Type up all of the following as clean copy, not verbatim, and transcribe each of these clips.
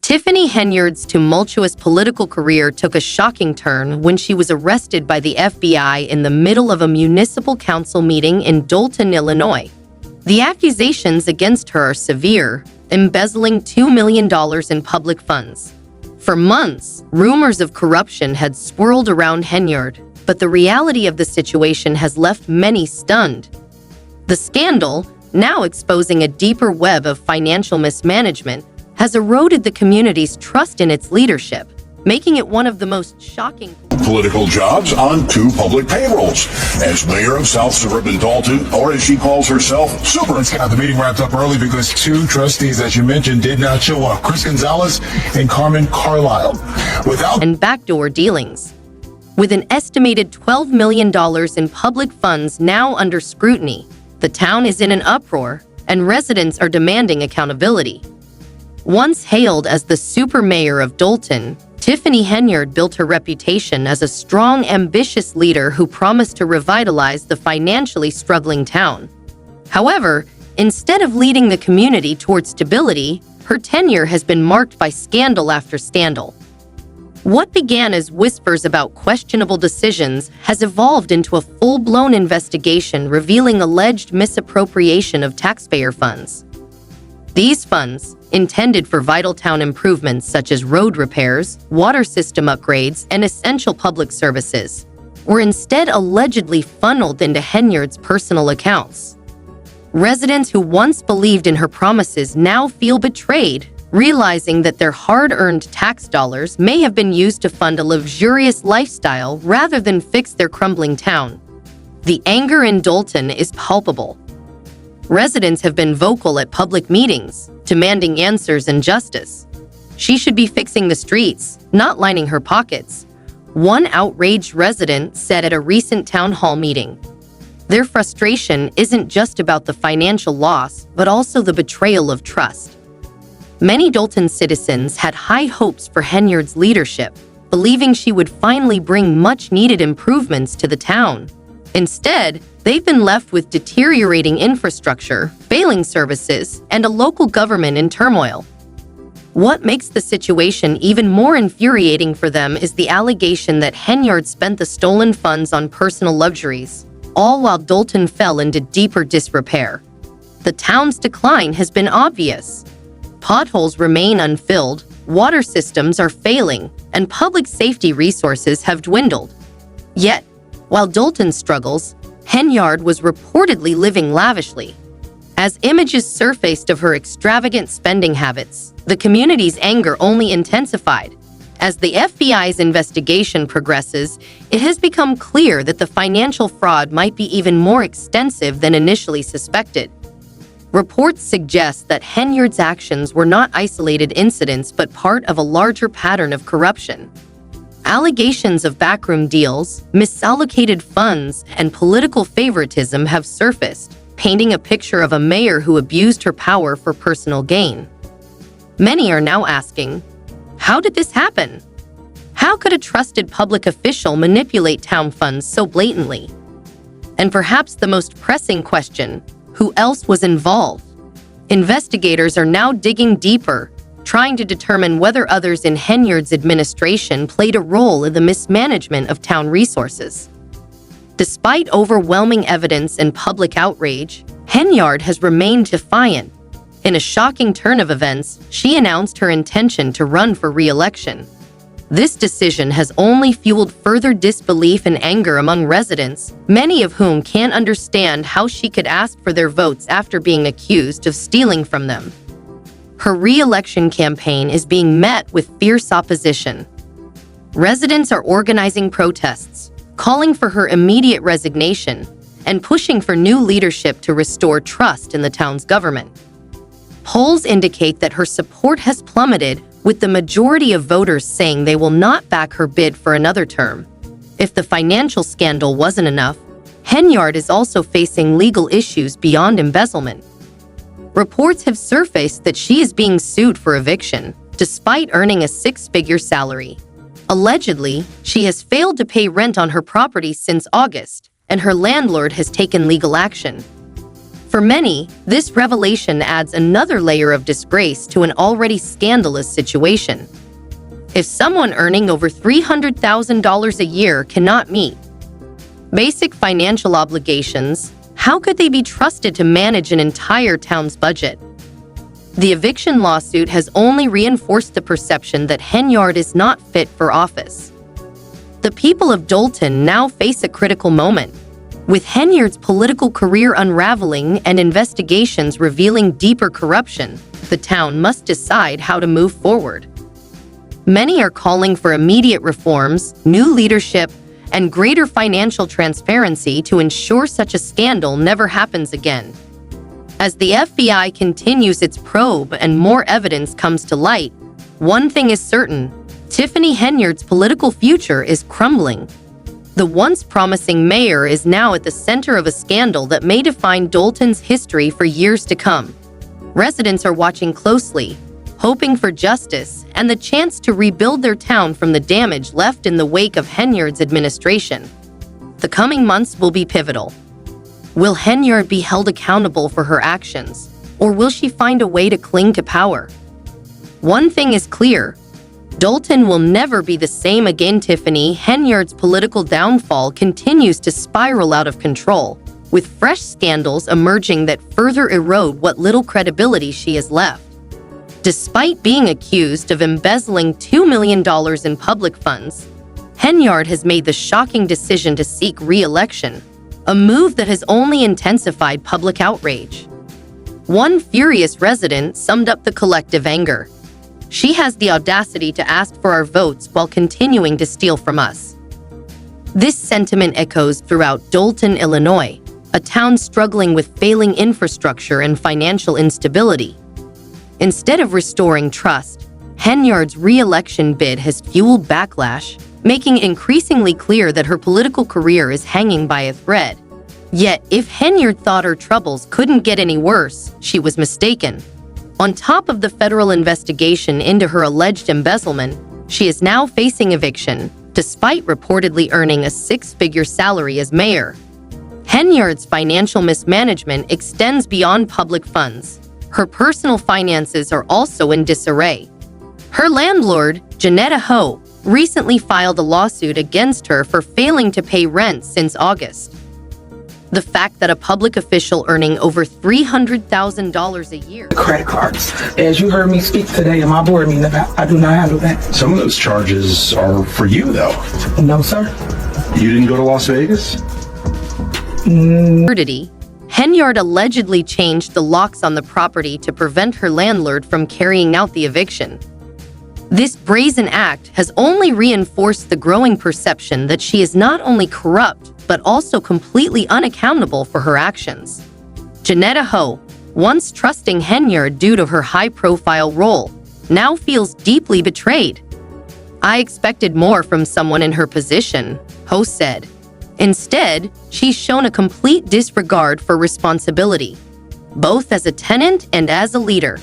Tiffany Henyard's tumultuous political career took a shocking turn when she was arrested by the FBI in the middle of a municipal council meeting in Dolton, Illinois. The accusations against her are severe, embezzling $2 million in public funds. For months, rumors of corruption had swirled around Henyard, but the reality of the situation has left many stunned. The scandal, now exposing a deeper web of financial mismanagement, has eroded the community's trust in its leadership, making it one of the most shocking political jobs on 2 public payrolls as mayor of South Suburban Dolton, or as she calls herself, Super. The meeting wrapped up early because 2 trustees, as you mentioned, did not show up. Chris Gonzalez and Carmen Carlisle. And backdoor dealings. With an estimated $12 million in public funds now under scrutiny, the town is in an uproar, and residents are demanding accountability. Once hailed as the super mayor of Dolton, Tiffany Henyard built her reputation as a strong, ambitious leader who promised to revitalize the financially struggling town. However, instead of leading the community toward stability, her tenure has been marked by scandal after scandal. What began as whispers about questionable decisions has evolved into a full-blown investigation revealing alleged misappropriation of taxpayer funds. These funds, intended for vital town improvements such as road repairs, water system upgrades, and essential public services, were instead allegedly funneled into Henyard's personal accounts. Residents who once believed in her promises now feel betrayed, realizing that their hard-earned tax dollars may have been used to fund a luxurious lifestyle rather than fix their crumbling town. The anger in Dolton is palpable. Residents have been vocal at public meetings, demanding answers and justice. She should be fixing the streets, not lining her pockets, one outraged resident said at a recent town hall meeting. Their frustration isn't just about the financial loss, but also the betrayal of trust. Many Dolton citizens had high hopes for Henyard's leadership, believing she would finally bring much-needed improvements to the town. Instead, they've been left with deteriorating infrastructure, failing services, and a local government in turmoil. What makes the situation even more infuriating for them is the allegation that Henyard spent the stolen funds on personal luxuries, all while Dolton fell into deeper disrepair. The town's decline has been obvious. Potholes remain unfilled, water systems are failing, and public safety resources have dwindled. Yet, while Dolton struggles, Henyard was reportedly living lavishly. As images surfaced of her extravagant spending habits, the community's anger only intensified. As the FBI's investigation progresses, it has become clear that the financial fraud might be even more extensive than initially suspected. Reports suggest that Henyard's actions were not isolated incidents but part of a larger pattern of corruption. Allegations of backroom deals, misallocated funds, and political favoritism have surfaced, painting a picture of a mayor who abused her power for personal gain. Many are now asking, how did this happen? How could a trusted public official manipulate town funds so blatantly? And perhaps the most pressing question, who else was involved? Investigators are now digging deeper, trying to determine whether others in Henyard's administration played a role in the mismanagement of town resources. Despite overwhelming evidence and public outrage, Henyard has remained defiant. In a shocking turn of events, she announced her intention to run for re-election. This decision has only fueled further disbelief and anger among residents, many of whom can't understand how she could ask for their votes after being accused of stealing from them. Her re-election campaign is being met with fierce opposition. Residents are organizing protests, calling for her immediate resignation, and pushing for new leadership to restore trust in the town's government. Polls indicate that her support has plummeted, with the majority of voters saying they will not back her bid for another term. If the financial scandal wasn't enough, Henyard is also facing legal issues beyond embezzlement. Reports have surfaced that she is being sued for eviction, despite earning a 6-figure salary. Allegedly, she has failed to pay rent on her property since August, and her landlord has taken legal action. For many, this revelation adds another layer of disgrace to an already scandalous situation. If someone earning over $300,000 a year cannot meet basic financial obligations, how could they be trusted to manage an entire town's budget? The eviction lawsuit has only reinforced the perception that Henyard is not fit for office. The people of Dolton now face a critical moment. With Henyard's political career unraveling and investigations revealing deeper corruption, the town must decide how to move forward. Many are calling for immediate reforms, new leadership, and greater financial transparency to ensure such a scandal never happens again. As the FBI continues its probe and more evidence comes to light, one thing is certain: Tiffany Henyard's political future is crumbling. The once promising mayor is now at the center of a scandal that may define Dolton's history for years to come. Residents are watching closely, hoping for justice and the chance to rebuild their town from the damage left in the wake of Henyard's administration. The coming months will be pivotal. Will Henyard be held accountable for her actions, or will she find a way to cling to power? One thing is clear: Dolton will never be the same again. Tiffany Henyard's political downfall continues to spiral out of control, with fresh scandals emerging that further erode what little credibility she has left. Despite being accused of embezzling $2 million in public funds, Henyard has made the shocking decision to seek re-election, a move that has only intensified public outrage. One furious resident summed up the collective anger: "She has the audacity to ask for our votes while continuing to steal from us." This sentiment echoes throughout Dolton, Illinois, a town struggling with failing infrastructure and financial instability. Instead of restoring trust, Henyard's re-election bid has fueled backlash, making it increasingly clear that her political career is hanging by a thread. Yet, if Henyard thought her troubles couldn't get any worse, she was mistaken. On top of the federal investigation into her alleged embezzlement, she is now facing eviction, despite reportedly earning a six-figure salary as mayor. Henyard's financial mismanagement extends beyond public funds. Her personal finances are also in disarray. Her landlord, Janetta Ho, recently filed a lawsuit against her for failing to pay rent since August. The fact that a public official earning over $300,000 a year... Credit cards. As you heard me speak today in my board meeting about, I do not handle that. Some of those charges are for you, though. No, sir. You didn't go to Las Vegas? Henyard allegedly changed the locks on the property to prevent her landlord from carrying out the eviction. This brazen act has only reinforced the growing perception that she is not only corrupt, but also completely unaccountable for her actions. Janetta Ho, once trusting Henyard due to her high-profile role, now feels deeply betrayed. "I expected more from someone in her position," Ho said. Instead, she's shown a complete disregard for responsibility, both as a tenant and as a leader.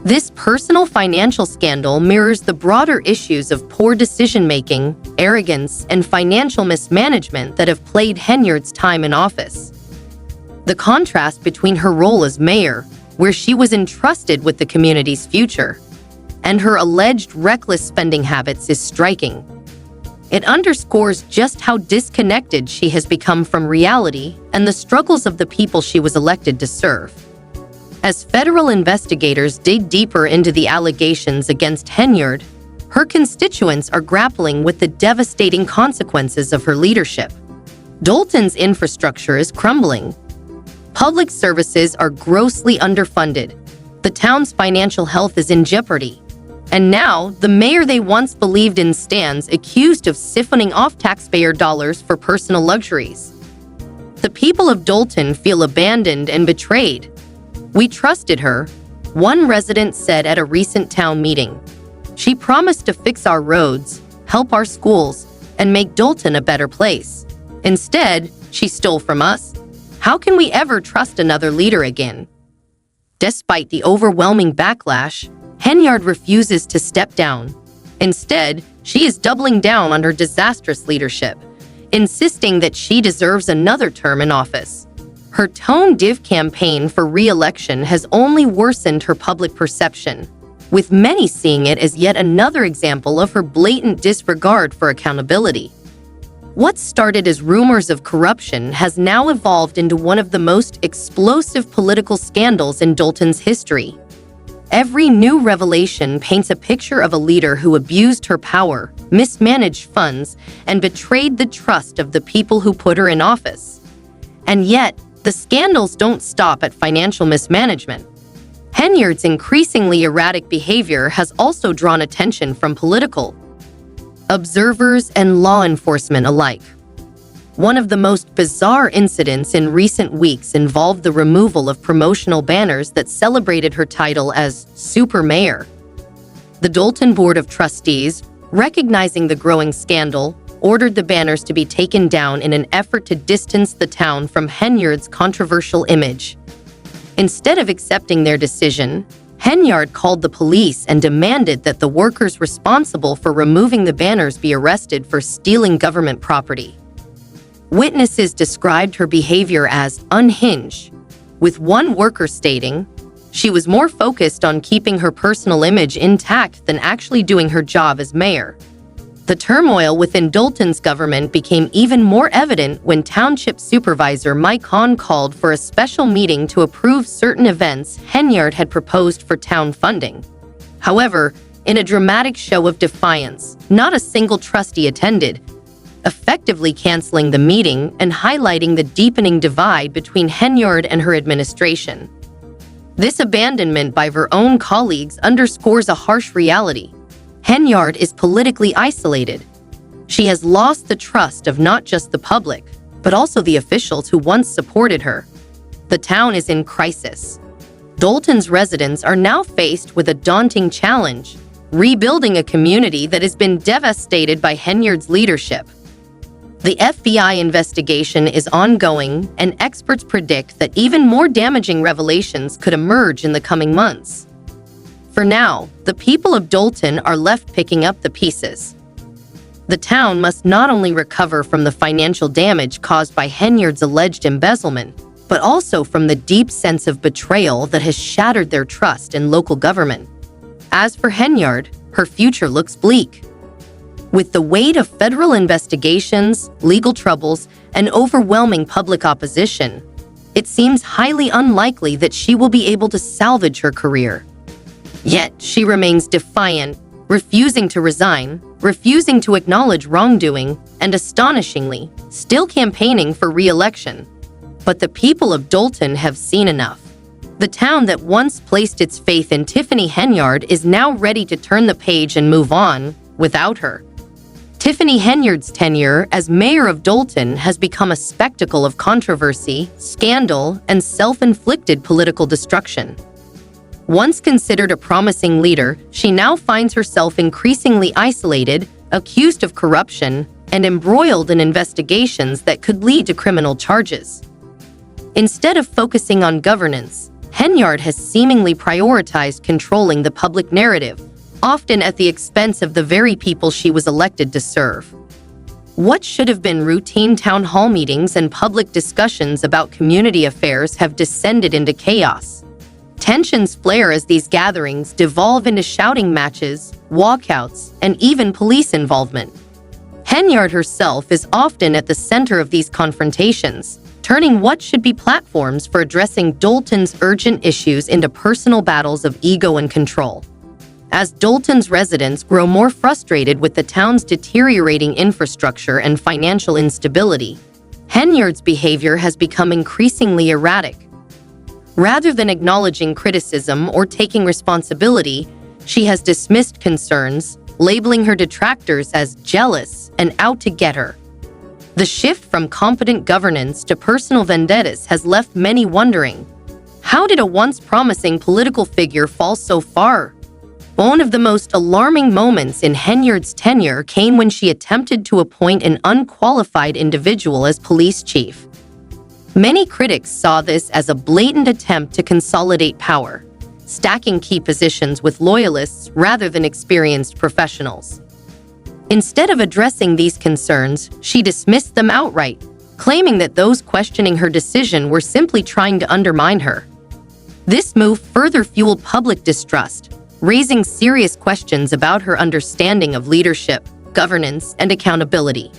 This personal financial scandal mirrors the broader issues of poor decision-making, arrogance, and financial mismanagement that have plagued Henyard's time in office. The contrast between her role as mayor, where she was entrusted with the community's future, and her alleged reckless spending habits is striking. It underscores just how disconnected she has become from reality and the struggles of the people she was elected to serve. As federal investigators dig deeper into the allegations against Henyard, her constituents are grappling with the devastating consequences of her leadership. Dolton's infrastructure is crumbling. Public services are grossly underfunded. The town's financial health is in jeopardy. And now, the mayor they once believed in stands accused of siphoning off taxpayer dollars for personal luxuries. The people of Dolton feel abandoned and betrayed. "We trusted her," one resident said at a recent town meeting. "She promised to fix our roads, help our schools, and make Dolton a better place. Instead, she stole from us. How can we ever trust another leader again?" Despite the overwhelming backlash, Henyard refuses to step down. Instead, she is doubling down on her disastrous leadership, insisting that she deserves another term in office. Her tone-deaf campaign for re-election has only worsened her public perception, with many seeing it as yet another example of her blatant disregard for accountability. What started as rumors of corruption has now evolved into one of the most explosive political scandals in Dolton's history. Every new revelation paints a picture of a leader who abused her power, mismanaged funds, and betrayed the trust of the people who put her in office. And yet, the scandals don't stop at financial mismanagement. Henyard's increasingly erratic behavior has also drawn attention from political observers and law enforcement alike. One of the most bizarre incidents in recent weeks involved the removal of promotional banners that celebrated her title as Super Mayor. The Dolton Board of Trustees, recognizing the growing scandal, ordered the banners to be taken down in an effort to distance the town from Henyard's controversial image. Instead of accepting their decision, Henyard called the police and demanded that the workers responsible for removing the banners be arrested for stealing government property. Witnesses described her behavior as unhinged, with one worker stating she was more focused on keeping her personal image intact than actually doing her job as mayor. The turmoil within Dolton's government became even more evident when Township Supervisor Mike Hahn called for a special meeting to approve certain events Henyard had proposed for town funding. However, in a dramatic show of defiance, not a single trustee attended, effectively canceling the meeting and highlighting the deepening divide between Henyard and her administration. This abandonment by her own colleagues underscores a harsh reality. Henyard is politically isolated. She has lost the trust of not just the public, but also the officials who once supported her. The town is in crisis. Dolton's residents are now faced with a daunting challenge: rebuilding a community that has been devastated by Henyard's leadership. The FBI investigation is ongoing, and experts predict that even more damaging revelations could emerge in the coming months. For now, the people of Dolton are left picking up the pieces. The town must not only recover from the financial damage caused by Henyard's alleged embezzlement, but also from the deep sense of betrayal that has shattered their trust in local government. As for Henyard, her future looks bleak. With the weight of federal investigations, legal troubles, and overwhelming public opposition, it seems highly unlikely that she will be able to salvage her career. Yet, she remains defiant, refusing to resign, refusing to acknowledge wrongdoing, and astonishingly, still campaigning for re-election. But the people of Dolton have seen enough. The town that once placed its faith in Tiffany Henyard is now ready to turn the page and move on without her. Tiffany Henyard's tenure as mayor of Dolton has become a spectacle of controversy, scandal, and self-inflicted political destruction. Once considered a promising leader, she now finds herself increasingly isolated, accused of corruption, and embroiled in investigations that could lead to criminal charges. Instead of focusing on governance, Henyard has seemingly prioritized controlling the public narrative, often at the expense of the very people she was elected to serve. What should have been routine town hall meetings and public discussions about community affairs have descended into chaos. Tensions flare as these gatherings devolve into shouting matches, walkouts, and even police involvement. Henyard herself is often at the center of these confrontations, turning what should be platforms for addressing Dolton's urgent issues into personal battles of ego and control. As Dolton's residents grow more frustrated with the town's deteriorating infrastructure and financial instability, Henyard's behavior has become increasingly erratic. Rather than acknowledging criticism or taking responsibility, she has dismissed concerns, labeling her detractors as jealous and out to get her. The shift from competent governance to personal vendettas has left many wondering, how did a once promising political figure fall so far? One of the most alarming moments in Henyard's tenure came when she attempted to appoint an unqualified individual as police chief. Many critics saw this as a blatant attempt to consolidate power, stacking key positions with loyalists rather than experienced professionals. Instead of addressing these concerns, she dismissed them outright, claiming that those questioning her decision were simply trying to undermine her. This move further fueled public distrust, raising serious questions about her understanding of leadership, governance, and accountability.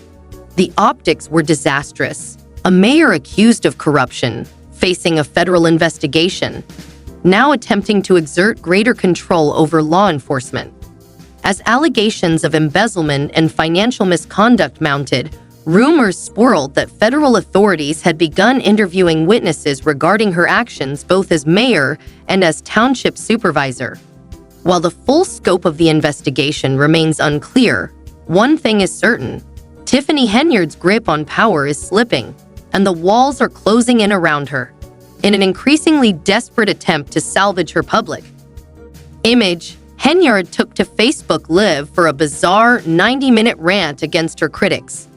The optics were disastrous. A mayor accused of corruption, facing a federal investigation, now attempting to exert greater control over law enforcement. As allegations of embezzlement and financial misconduct mounted, rumors swirled that federal authorities had begun interviewing witnesses regarding her actions both as mayor and as township supervisor. While the full scope of the investigation remains unclear, one thing is certain: Tiffany Henyard's grip on power is slipping, and the walls are closing in around her, in an increasingly desperate attempt to salvage her public image. Henyard took to Facebook Live for a bizarre 90-minute rant against her critics.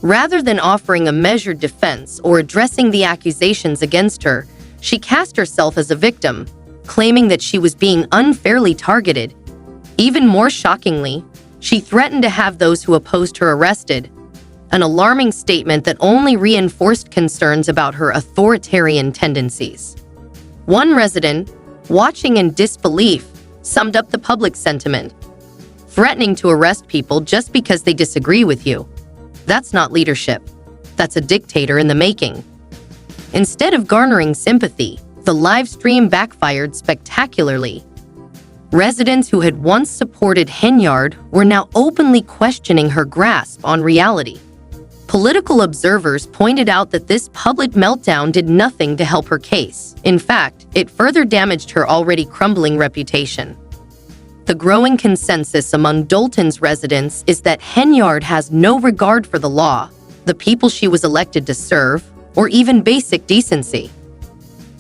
Rather than offering a measured defense or addressing the accusations against her, she cast herself as a victim, claiming that she was being unfairly targeted. Even more shockingly, she threatened to have those who opposed her arrested, an alarming statement that only reinforced concerns about her authoritarian tendencies. One resident, watching in disbelief, summed up the public sentiment: threatening to arrest people just because they disagree with you. That's not leadership. That's a dictator in the making. Instead of garnering sympathy, the live stream backfired spectacularly. Residents who had once supported Henyard were now openly questioning her grasp on reality. Political observers pointed out that this public meltdown did nothing to help her case. In fact, it further damaged her already crumbling reputation. The growing consensus among Dolton's residents is that Henyard has no regard for the law, the people she was elected to serve, or even basic decency.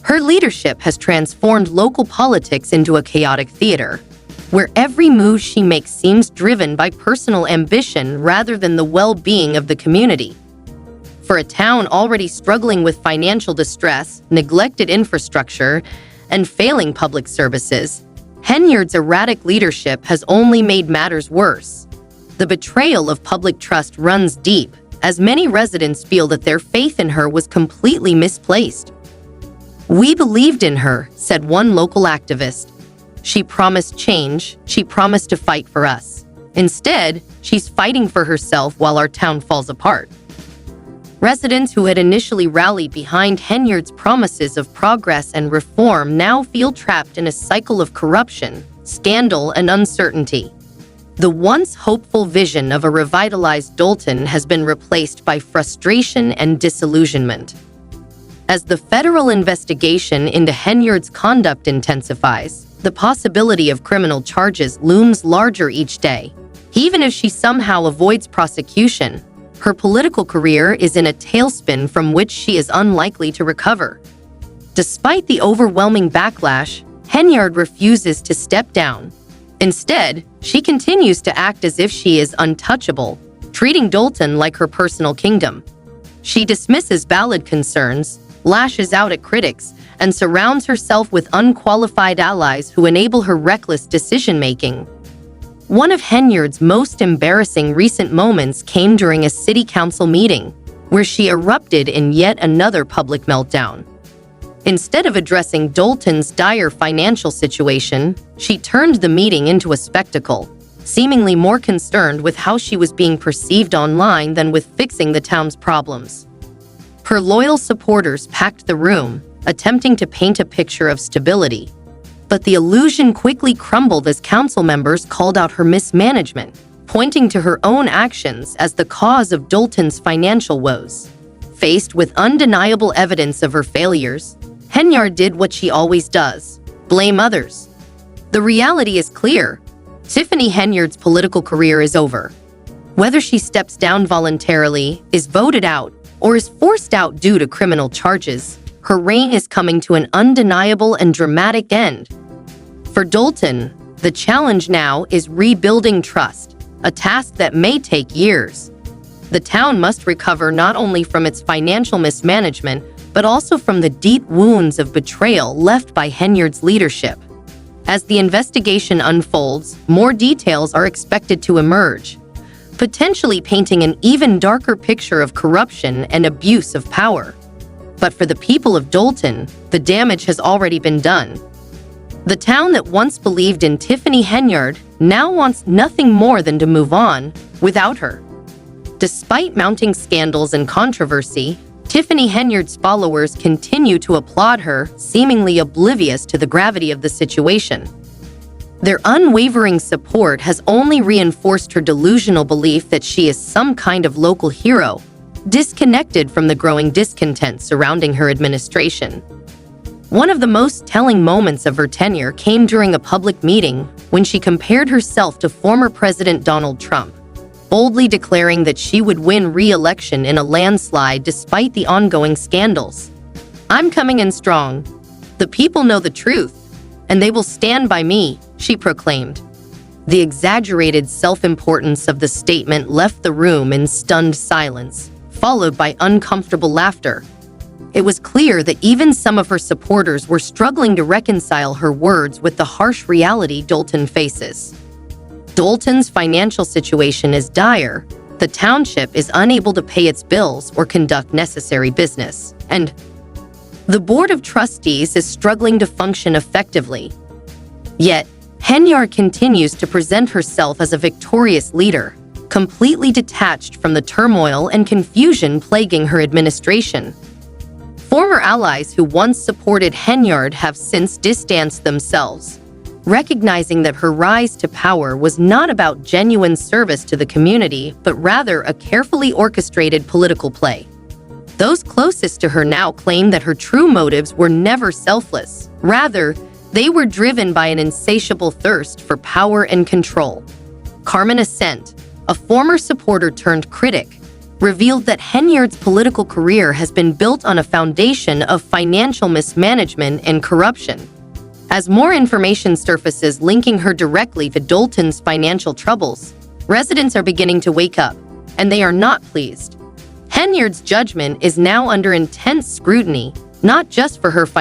Her leadership has transformed local politics into a chaotic theater, where every move she makes seems driven by personal ambition rather than the well-being of the community. For a town already struggling with financial distress, neglected infrastructure, and failing public services, Henyard's erratic leadership has only made matters worse. The betrayal of public trust runs deep, as many residents feel that their faith in her was completely misplaced. "We believed in her," said one local activist. "She promised change, she promised to fight for us. Instead, she's fighting for herself while our town falls apart." Residents who had initially rallied behind Henyard's promises of progress and reform now feel trapped in a cycle of corruption, scandal, and uncertainty. The once hopeful vision of a revitalized Dolton has been replaced by frustration and disillusionment. As the federal investigation into Henyard's conduct intensifies, the possibility of criminal charges looms larger each day. Even if she somehow avoids prosecution, her political career is in a tailspin from which she is unlikely to recover. Despite the overwhelming backlash, Henyard refuses to step down. Instead, she continues to act as if she is untouchable, treating Dolton like her personal kingdom. She dismisses valid concerns, lashes out at critics, and surrounds herself with unqualified allies who enable her reckless decision-making. One of Henyard's most embarrassing recent moments came during a city council meeting, where she erupted in yet another public meltdown. Instead of addressing Dolton's dire financial situation, she turned the meeting into a spectacle, seemingly more concerned with how she was being perceived online than with fixing the town's problems. Her loyal supporters packed the room, attempting to paint a picture of stability. But the illusion quickly crumbled as council members called out her mismanagement, pointing to her own actions as the cause of Dolton's financial woes. Faced with undeniable evidence of her failures, Henyard did what she always does: blame others. The reality is clear. Tiffany Henyard's political career is over. Whether she steps down voluntarily, is voted out, or is forced out due to criminal charges, her reign is coming to an undeniable and dramatic end. For Dolton, the challenge now is rebuilding trust, a task that may take years. The town must recover not only from its financial mismanagement, but also from the deep wounds of betrayal left by Henyard's leadership. As the investigation unfolds, more details are expected to emerge. potentially painting an even darker picture of corruption and abuse of power. But for the people of Dolton, the damage has already been done. The town that once believed in Tiffany Henyard now wants nothing more than to move on without her. Despite mounting scandals and controversy, Tiffany Henyard's followers continue to applaud her, seemingly oblivious to the gravity of the situation. Their unwavering support has only reinforced her delusional belief that she is some kind of local hero, disconnected from the growing discontent surrounding her administration. One of the most telling moments of her tenure came during a public meeting when she compared herself to former President Donald Trump, boldly declaring that she would win re-election in a landslide despite the ongoing scandals. "I'm coming in strong. The people know the truth, and they will stand by me," she proclaimed. The exaggerated self-importance of the statement left the room in stunned silence, followed by uncomfortable laughter. It was clear that even some of her supporters were struggling to reconcile her words with the harsh reality Dolton faces. Dolton's financial situation is dire. The township is unable to pay its bills or conduct necessary business, and the Board of Trustees is struggling to function effectively. Yet, Henyard continues to present herself as a victorious leader, completely detached from the turmoil and confusion plaguing her administration. Former allies who once supported Henyard have since distanced themselves, recognizing that her rise to power was not about genuine service to the community, but rather a carefully orchestrated political play. Those closest to her now claim that her true motives were never selfless. Rather, they were driven by an insatiable thirst for power and control. Carmen Ascent, a former supporter turned critic, revealed that Henyard's political career has been built on a foundation of financial mismanagement and corruption. As more information surfaces linking her directly to Dolton's financial troubles, residents are beginning to wake up, and they are not pleased. Henyard's judgment is now under intense scrutiny, not just for her financial